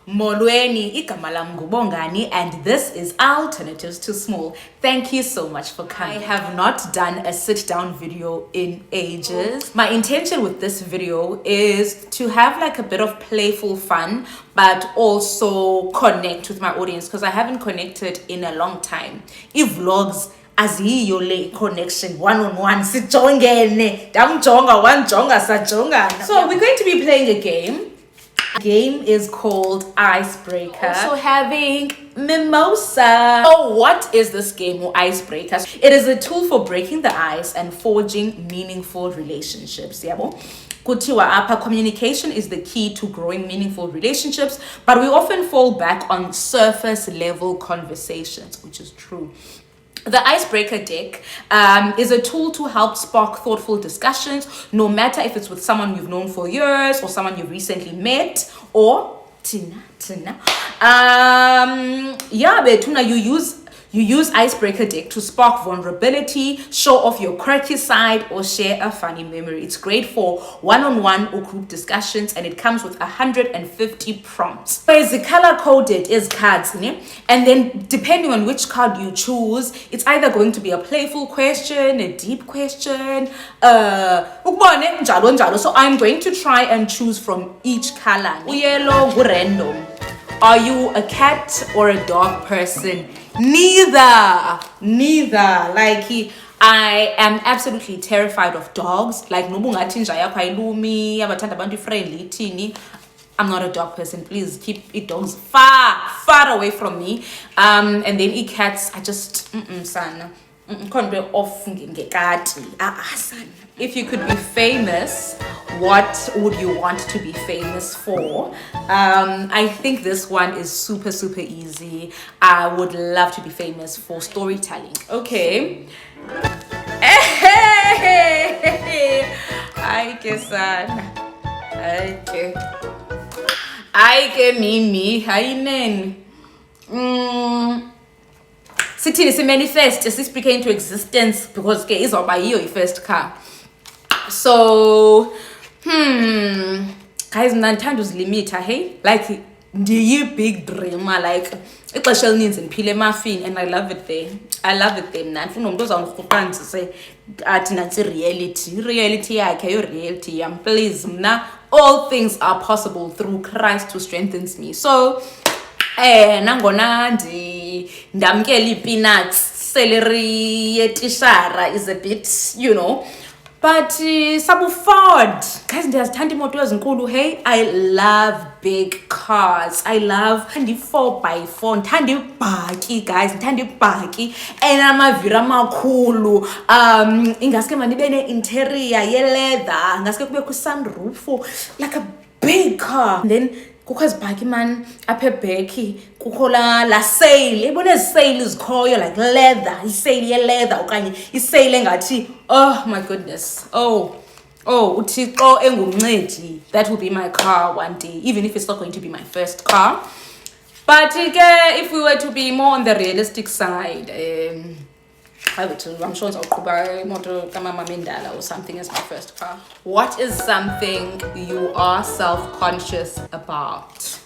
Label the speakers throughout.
Speaker 1: Molweni, igama lam nguBongani, and this is Alternatives to Small. Thank you so much for coming. I have not done a sit-down video in ages. My intention with this video is to have like a bit of playful fun, but also connect with my audience because I haven't connected in a long time. Vlogs aziyo le connection one-on-one sijongene damjonga wanjonga sajongana. So we're going to be playing a game. The game is called Icebreaker. Also having mimosa. So what is this game or Icebreaker? It is a tool for breaking the ice and forging meaningful relationships. Yabo. Kutiwa apa, communication is the key to growing meaningful relationships, but we often fall back on surface level conversations, which is true. The Icebreaker deck is a tool to help spark thoughtful discussions, no matter if it's with someone you've known for years or someone you recently met, or Tina. Betuna, you use Icebreaker deck to spark vulnerability, show off your quirky side, or share a funny memory. It's great for one-on-one or group discussions, and it comes with 150 prompts. Whereas the color-coded is cards, and then depending on which card you choose, it's either going to be a playful question, a deep question, so I'm going to try and choose from each color. Yellow, random. Are you a cat or a dog person? Neither. Like I am absolutely terrified of dogs. Like I'm not a dog person. Please keep dogs far away from me. And then cats, I just can't be off. If you could be famous, what would you want to be famous for? I think this one is super easy. I would love to be famous for storytelling. Okay. I guess Mimi. Sithini manifest speak into existence because is our your first car. So guys, mnanthanda uzilimita, hey, like ndiyi big dreamer, like ixesha elininzi ndiphile emafini, and I love it there mna ndifuna umuntu ozawurhuqanzise athi nantsi reality yakhe yo reality yam. Please mna, all things are possible through Christ who strengthens me. So nangona ndamkela ipeanuts, celery yetishara is a bit, but sabu Ford guys, ndiyazithanda imoto ezinkulu. Hey, I love big cars. I love 4x4. Ndithanda ibhaki guys, ndithanda ibhaki enamaviri amakhulu. Ingaske manibe ne-interior ye-leather, ngaske kubekho sunroof, like a big car. And then kukho ezibhaki man apha ebheki, kukho la sail, ebona sail izikhoyo, like leather, isail ye-leather okanye isail engathi, oh my goodness, oh uThixo engumncedi. That will be my car one day, even if it's not going to be my first car. But if we were to be more on the realistic side, I'm sure I'll motor Kamamamindala or something as my first car. What is something you are self-conscious about?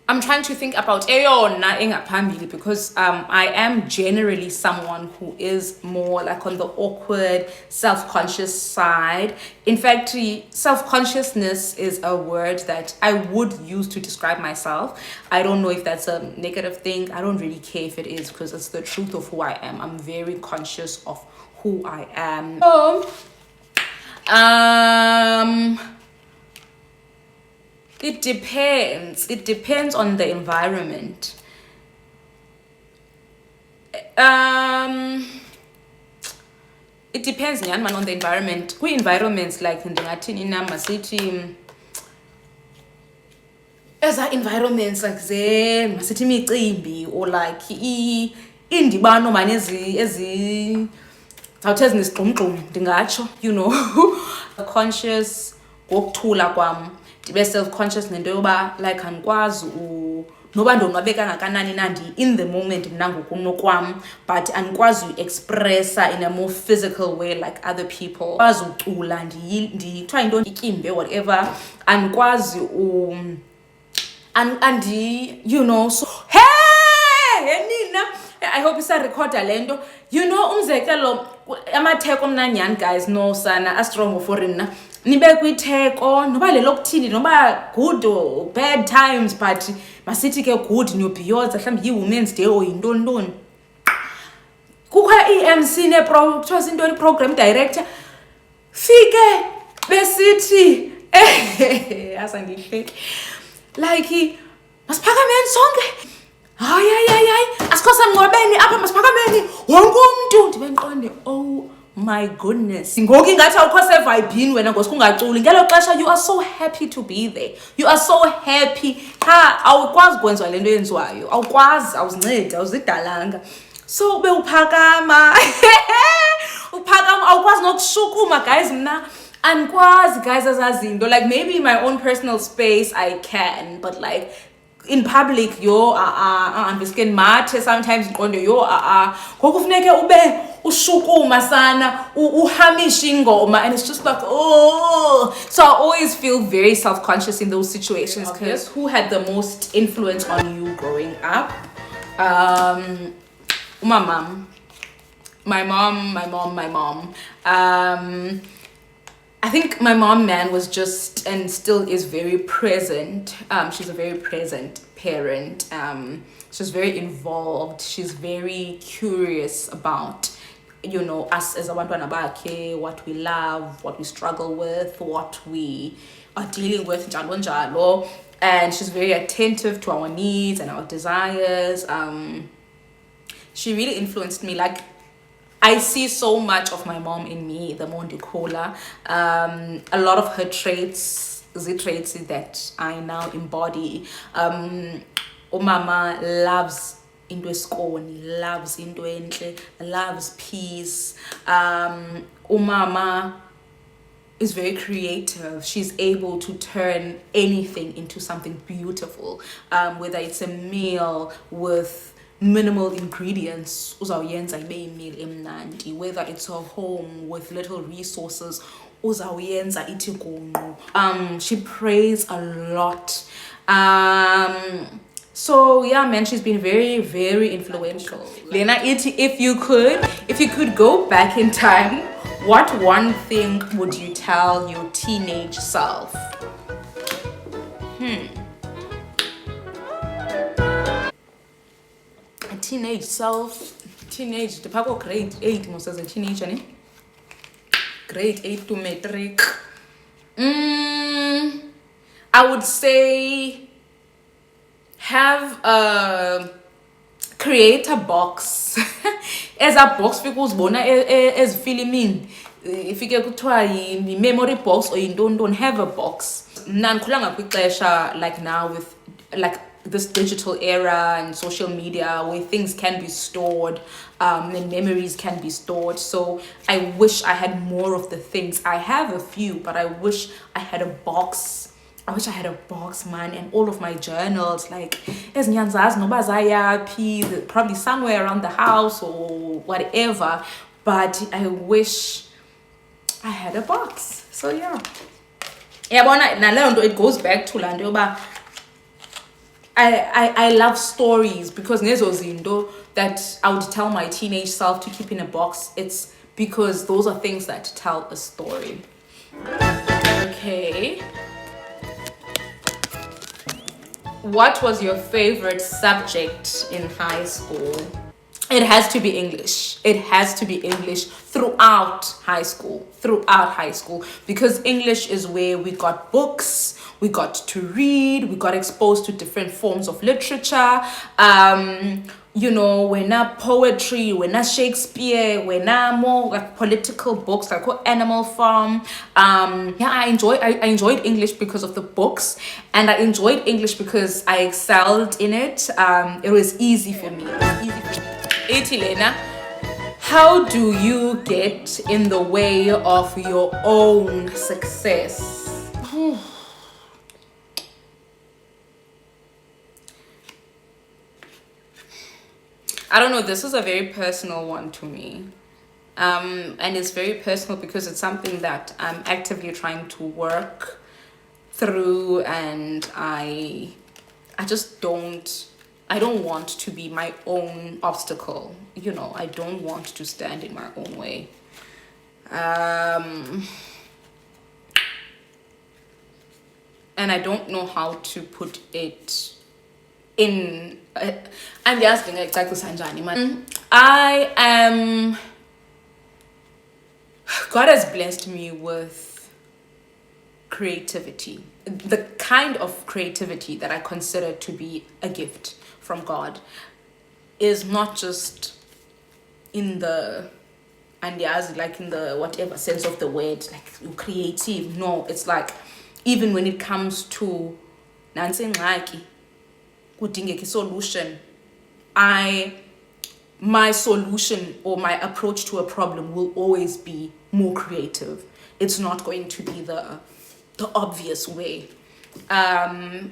Speaker 1: I'm trying to think about because I am generally someone who is more like on the awkward, self-conscious side. In fact, self-consciousness is a word that I would use to describe myself. I don't know if that's a negative thing. I don't really care if it is, because it's the truth of who I am. I'm very conscious of who I am. So, it depends. It depends on the environment. It depends on the environment. We environments like ndingathini city. As our environments like masithi imicimbi, or like indibano manje ezi zawuthi ezinesigqumgqum ndingatsho, conscious ngokuthula kwam. Be self-conscious nento yoba like andikwazi noba ndonwabe kangakanani na in the moment mna ngokunokwam, but andikwazi uexpressa in a more physical way like other people. Kwazi ucula ndithiwa into ityimbe whatever, andikwazi and you know, so hey nina, I hope isarekhoda lento. You know, umzekelo amatheko mna nyani guys no sana astrong for na nibe kwitheko noba lelo kuthini noba good or bad times, but masithi ke good niyobhiyoza mhlawumbi yi-Women's Day or yintoni kukho i-MC kuthiwa sintoni program director fike besithi asandihleki like masiphakameni sonke, hayi asikho semngcwabeni apha, masiphakameni wonke umntu. Ndibe ndiqonde oh my goodness, ngoku ingathi awukho sevibini wena ngosukungaculi ngelo xesha. You are so happy to be there, you are so happy. Awukwazi kwenziwa le nto yenziwayo, awukwazi, awuzincedi, awuzidalanga. So ube uphakama uphakama, awukwazi nokushukuma guys. Mna andikwazi guys ezazinto, like maybe in my own personal space I can, but like in public yo andisken mathe sometimes nqondo yo ngoku funeke ube ushukuma sana uhamisha ingoma, and it's just like oh. So I always feel very self-conscious in those situations. Because who had the most influence on you growing up? My mom. I think my mom, man, was just and still is very present. She's a very present parent. She's very involved. She's very curious about, you know, us as abantwana bakhe, what we love, what we struggle with, what we are dealing with, njalo njalo. And she's very attentive to our needs and our desires. She really influenced me. Like, I see so much of my mom in me, the Mondi Cola. A lot of her traits, the traits that I now embody. Umama loves intoeskoni, loves into entle, loves peace. Umama is very creative. She's able to turn anything into something beautiful. Whether it's a meal with minimal ingredients, uzawuyenza ibe meal emnandi. Whether it's a home with little resources, uzawuyenza ithi gungqu. She prays a lot. So yeah, man, she's been very, very influential. Lena, if you could go back in time, what one thing would you tell your teenage self? Teenage self, the pako grade 8 most as a teenager, ne? Grade 8 to metric. I would say create a box. As a box because bona as filming. If you get to memory box or you don't have a box. Nankulanga kwixesha like now with like this digital era and social media where things can be stored and memories can be stored. So I wish I had more of the things. I have a few, but I wish I had a box. I wish I had a box, man, and all of my journals, like as nyanzaz no bazaya probably somewhere around the house or whatever. But I wish I had a box. So yeah. It goes back to Landoba. I love stories because nezo zindo that I would tell my teenage self to keep in a box. It's because those are things that tell a story. Okay. What was your favorite subject in high school? It has to be English. It has to be English throughout high school. Because English is where we got books, we got to read, we got exposed to different forms of literature. You know, we're not poetry, we're not Shakespeare, we're not more like political books like Animal Farm. I enjoyed English because of the books, and I enjoyed English because I excelled in it. It was easy for me. Etilena, how do you get in the way of your own success? I don't know, this is a very personal one to me. And it's very personal because it's something that I'm actively trying to work through, and I don't want to be my own obstacle, you know. I don't want to stand in my own way. And I don't know how to put it in. I'm asking exactly Sanjani. God has blessed me with creativity, the kind of creativity that I consider to be a gift from God is not just in the, and like in the whatever sense of the word, like creative. No, it's like even when it comes to nansi ngxaki kudingeka solution, my solution or my approach to a problem will always be more creative. It's not going to be the obvious way. There's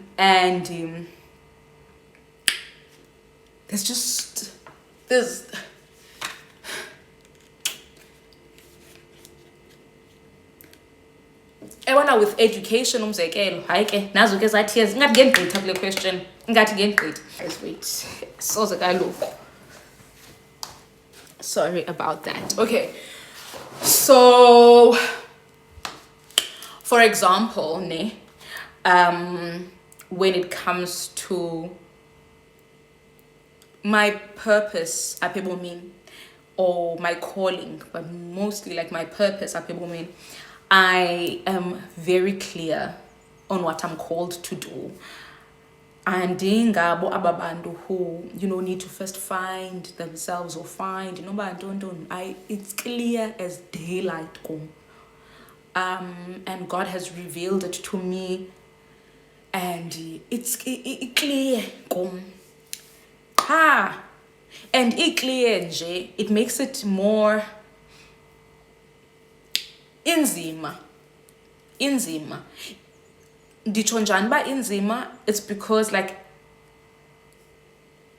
Speaker 1: Ewana with education umzekelo hayi ke nazo ke zathi ngathi ngengqitha kule question ngathi ngengqitha. Wait, soze kaloku. Sorry about that. Okay, so for example, when it comes to my purpose or my calling, but mostly like my purpose, I am very clear on what I'm called to do. And ngabo ababantu who, you know, need to first find themselves or find, you know, it's clear as daylight. And God has revealed it to me, and it's clear. And it clear nje, it makes it more inzima. Nditsho njani ba inzima? It's because like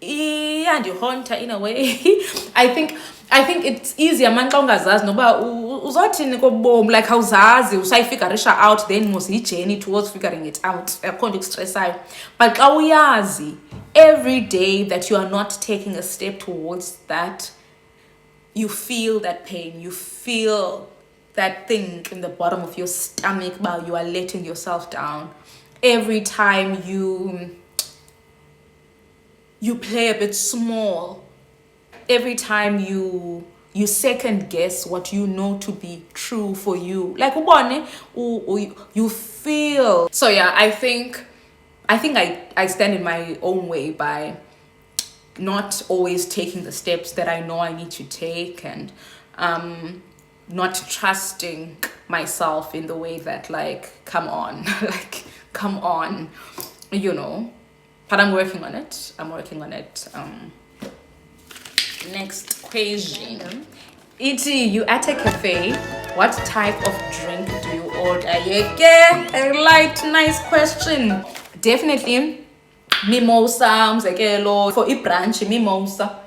Speaker 1: iyandihonta in a way. I think it's easier man xa ungazazi noba uzothini kobomi, like awuzazi usayifigarisha out, then must journey towards figuring it out, akho nto ikustressayo. But xa uyazi every day that you are not taking a step towards that, you feel that pain, you feel that thing in the bottom of your stomach about you are letting yourself down. Every time you play a bit small, every time you second guess what you know to be true for you, like you feel. So yeah, I think I stand in my own way by not always taking the steps that I know I need to take, and not trusting myself in the way that, like, come on, you know. But I'm working on it. Next question. E.T., you at a cafe, what type of drink do you order? Yeah, a light, nice question. Definitely mimosa, for a brunch, mimosa.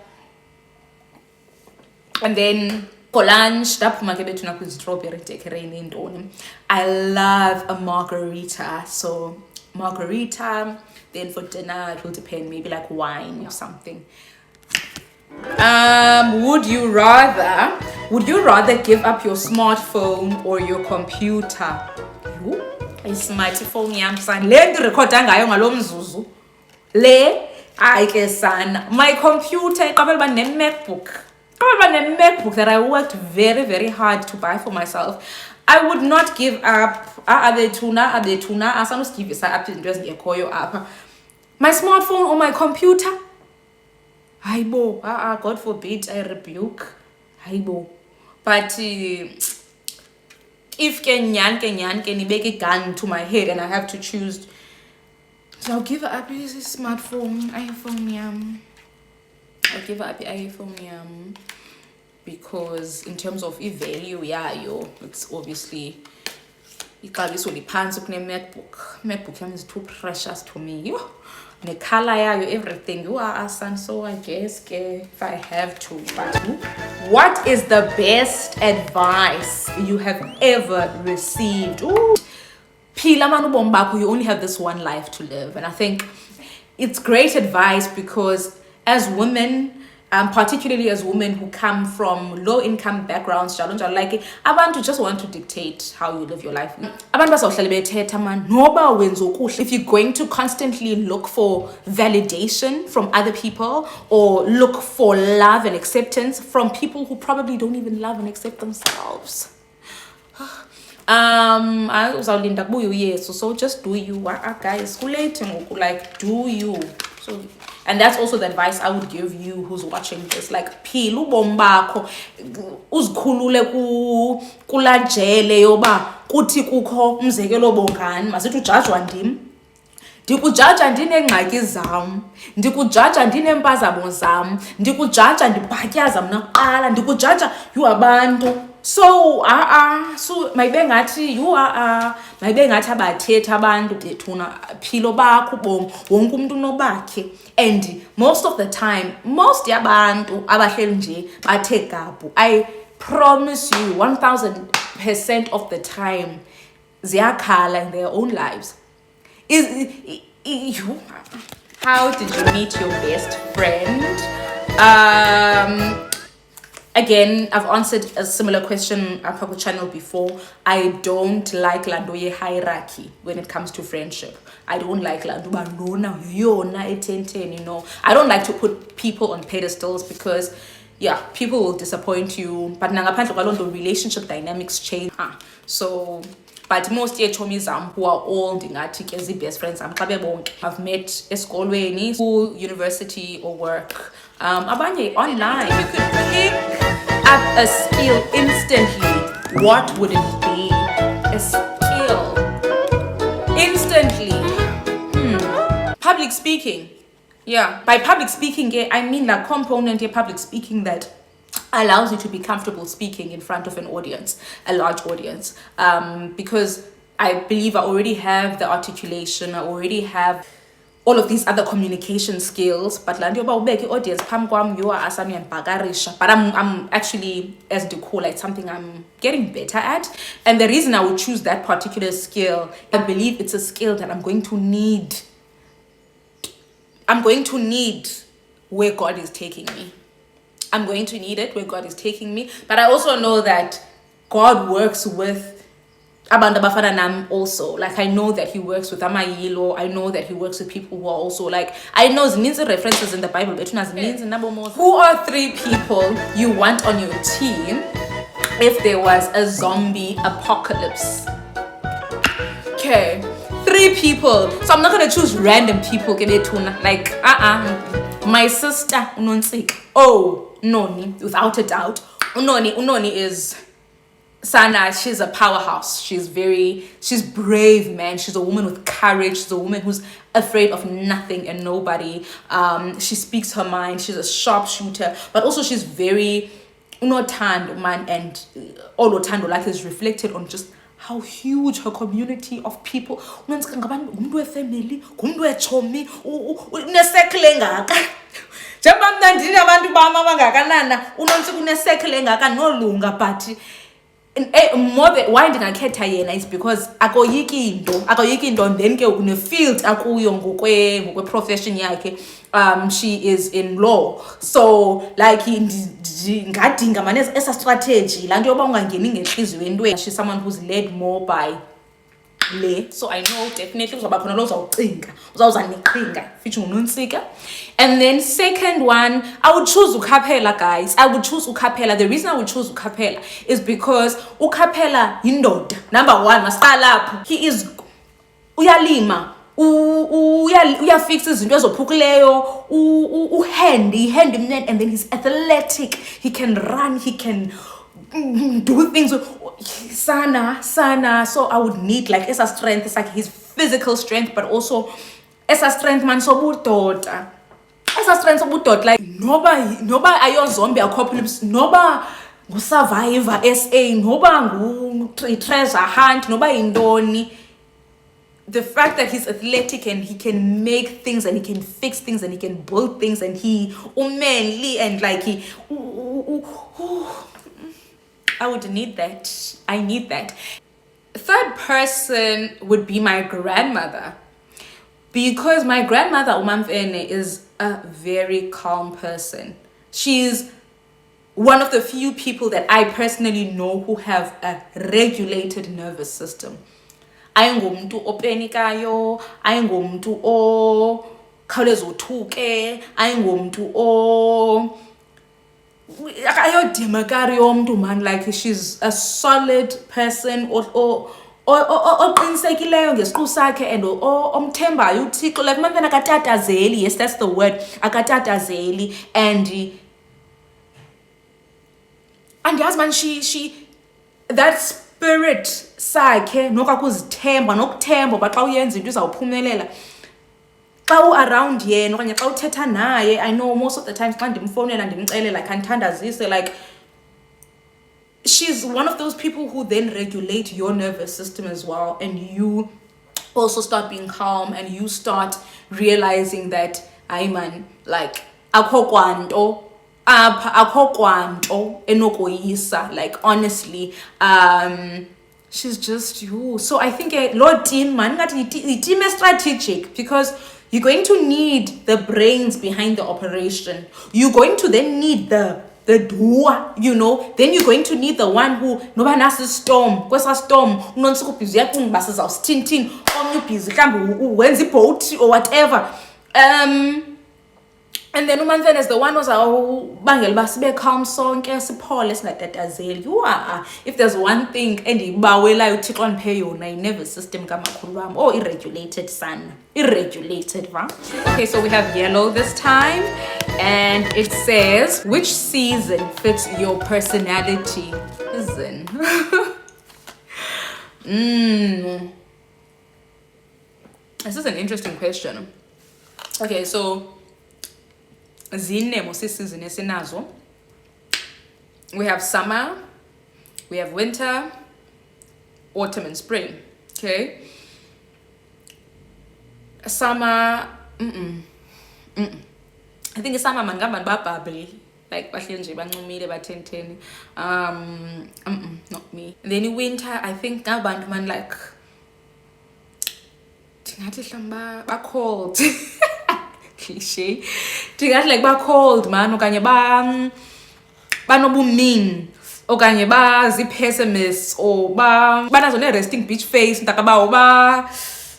Speaker 1: And then for lunch, strawberry decorating. I love a margarita. So margarita. Then for dinner, it will depend, maybe like wine or something. Would you rather give up your smartphone or your computer? A smartphone yam san le ndirekhoda ngayo ngalo mzuzu le ayike sana. My computer iqabela ba ne-MacBook that I worked very, very hard to buy for myself. I would not give up my smartphone or my computer. Haibo, God forbid, I rebuke. Haibo. But if Kenyan nibeke gun to my head and I have to choose, so I'll give up this smartphone, iPhone, I'll give up the iPhone, because in terms of value, it's obviously ixabiso liphansi kune MacBook. MacBook is too precious to me. color yayo, everything. You are son, so I guess if I have to. But what is the best advice you have ever received? Phila manu ubomi bakho, you only have this one life to live. And I think it's great advice because as women, particularly as women who come from low-income backgrounds, like abantu just want to dictate how you live your life. If you're going to constantly look for validation from other people or look for love and acceptance from people who probably don't even love and accept themselves, so just do you, guys, like do you. So, and that's also the advice I would give you who's watching this. Like, phila ubomi bakho, uzikhulule kula jele yoba kuthi kukho umzekelo bongani, masithi ujajwa ndim, ndikujaja ndinengxaki zam, ndikujaja ndineempazamo zam, ndikujaja ndibhatyaza mna kuqala, ndikujaja you abantu. So so mayibengathi mayibengathi abathetha abantu bethuna philo bakho bomi wonke umuntu nobakhe. And most of the time, most yabantu abahleli nje bathe gabu, I promise you 1000% of the time ziyakhala in their own lives. How did you meet your best friend? Again, I've answered a similar question on our channel before. I don't like landoye hierarchy when it comes to friendship. I don't like landoba nona yona etenten, you know. I don't like to put people on pedestals because, yeah, people will disappoint you. But nangaphandle kwaloo relationship dynamics change. So, but most chomis who are all ndingathi ke zi-best friends I've met esikolweni, school, university, or work. Abanye online. If you could pick up a skill instantly, what would it be? A skill instantly. Public speaking. Yeah, by public speaking, I mean that component of public speaking that allows you to be comfortable speaking in front of an audience, a large audience, because I believe I already have the articulation, I already have all of these other communication skills. But audience, but I'm actually, as they call it, something I'm getting better at. And the reason I would choose that particular skill, I believe it's a skill that I'm going to need where God is taking me. I'm going to need it where God is taking me. But I also know that God works with abantu abafana nam also. Like, I know that he works with amayilo. I know that he works with people who are also like, I know there's references in the Bible. Who are 3 people you want on your team if there was a zombie apocalypse? Okay, 3 people. So I'm not gonna choose random people. Like, my sister Unonsik. Oh, Noni, without a doubt. Unoni is Sana. She's a powerhouse. She's brave, man. She's a woman with courage. She's a woman who's afraid of nothing and nobody. She speaks her mind. She's a sharpshooter, but also she's very unotando, man, and all otando life is reflected on just how huge her community of people. Family, more than why ndingakhetha yena is because akoyiki into and then ke une field akuyo ngokwe profession yakhe. She is in law, so like ngadinga mane esa strategy la nto yoba ungangeni ngenhliziyo entweni. She's someone who's led more by le, so I know definitely uzaba khona lo uzawucinga niqhinga fithi nguNonsika. And then second one, I would choose uKhaphela, guys. I would choose uKhaphela. The reason I would choose uKhaphela is because uKhaphela yindoda. Number 1, masqala lapho, he is uyalima, uyafix izinto ezophukileyo, handy man, and then he's athletic, he can run, he can do things sana. So I would need like esa strength. It's like his physical strength, but also esa strength man sobudoda. Esa strength sobudoda, like noba ayo zombie apocalypse, noba ngusurvivor SA, noba ngu treasure hunt, noba indoni, the fact that he's athletic and he can make things and he can fix things and he can build things and he manly and like he I would need that. I need that. Third person would be my grandmother, because my grandmother Umamfene is a very calm person. She's one of the few people that I personally know who have a regulated nervous system. Ayingomntu openikayo, ayingomntu khawuleza uthuke, ayingomntu akayodimekari yomntu man. Like she's a solid person oqinisekileyo ngesiqu sakhe and omthembayo uThixo. Like manje akatatazeli. Yes, that's the word. Akatatazeli. And yazi man, she that spirit sakhe nokakuzithemba nokuthemba uba xa uyenza into izawuphumelela xa u-around yena okanye xa uthetha naye. I know most of the times xa ndimfowunela ndimcelela khandithandazise, like she's one of those people who then regulate your nervous system as well, and you also start being calm and you start realizing that hayi man, like akho kwanto apha, akho kwanto enokoyisa. Like honestly, she's just you. So I think Lord team man, the team is strategic, because you're going to need the brains behind the operation. You're going to then need the doer, you know. Then you're going to need the one who noba nasi storm, kwesa storm unonsuku busy yakunga basa zawusithinthini omnye ubusy mhlawumbe wenza boat or whatever. And then Umamfene is the one who's bangela uba sibe calm sonke siphole singatatazeli. You are, if there's one thing endiyibawelayo uThixo andiphe yona, yi-nervous system kamakhulu wam. Oh, irregulated son, irregulated va. Okay, so we have yellow this time, and it says, which season fits your personality? Season. This is an interesting question. Okay, so zine season esinazo. We have summer, we have winter, autumn and spring. Okay, summer, I think it's summer man ngabantu babhabhli, like bahle nje bancumile bathenteni. Not me. And then in winter, I think ngabantu man like ndingathi mhlawumbi ba cold. Cliche. Ndingathi like ba cold man, okanye banobumini, okanye bazii-pessimists, or banazo ne-resting beach face, ndakabawo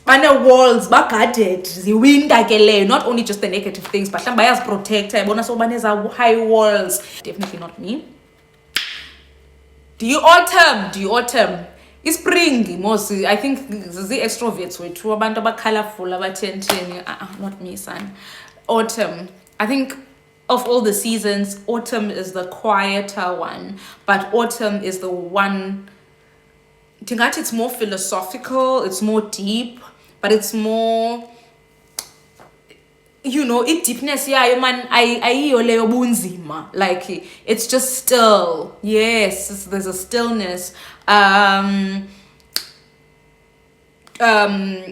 Speaker 1: bane-walls ba-guarded ziwinter ke leyo. Not only just the negative things, but mhlawumbi bayaziprotecta yabona so baneza high walls. Definitely not me. Do you autumn? Spring mostly, I think the extroverts were true, abantu colorful, abathenteni. Not me, son. Autumn, I think of all the seasons, autumn is the quieter one, but autumn is the one, it's more philosophical, it's more deep, but it's more, you know, it deepness, yeah, man, ayiyo leyo bunzima. Like it's just still. Yes, there's a stillness.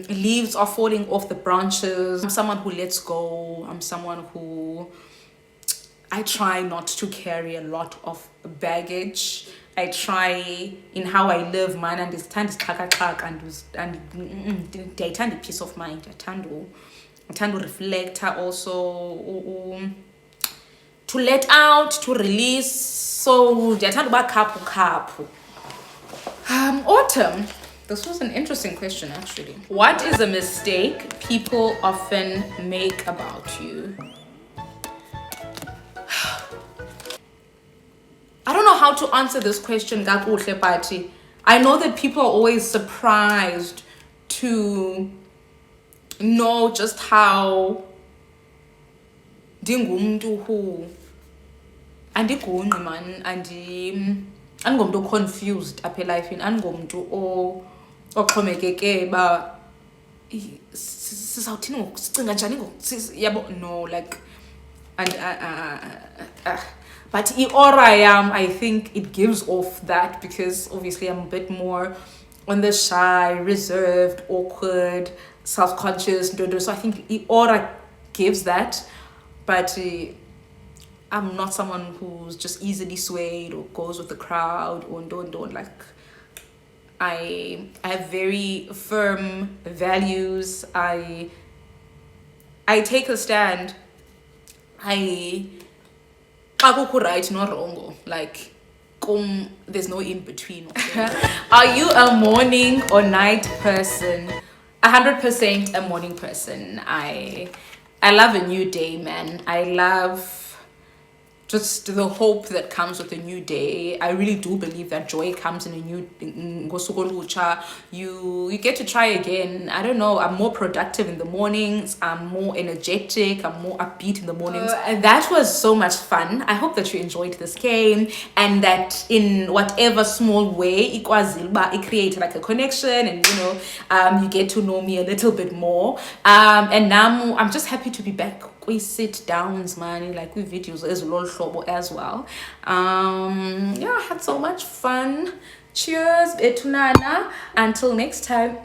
Speaker 1: Leaves are falling off the branches. I'm someone who lets go. I'm someone who, I try not to carry a lot of baggage. I try in how I live, man, and it's time and I peace of mind. I tend to reflect also, to let out, to release. So I tend to back up. Autumn. This was an interesting question, actually. What is a mistake people often make about you? I don't know how to answer this question, but I know that people are always surprised to know just how ndingumntu who andigonqi man, andingomntu confused apha elifini, andingomntu oxhomekeke ba sizawuthini ngoku, sicinga njani ngoku, yabo, no, like, and but I think it gives off that, because obviously I'm a bit more on the shy, reserved, awkward, self-conscious. So I think aura gives that, but I'm not someone who's just easily swayed or goes with the crowd or don't like. I have very firm values. I take a stand. Akukho right no wrong, like there's no in between. Are you a morning or night person? 100% a morning person. I love a new day, man. I love just the hope that comes with a new day. I really do believe that joy comes in a new ngosuku olutsha. You get to try again. I don't know, I'm more productive in the mornings, I'm more energetic, I'm more upbeat in the mornings. And that was so much fun. I hope that you enjoyed this game, and that in whatever small way it created like a connection, and you get to know me a little bit more. And now I'm just happy to be back. We sit downs, man, like with videos as well. Yeah, I had so much fun. Cheers, betunana. Until next time.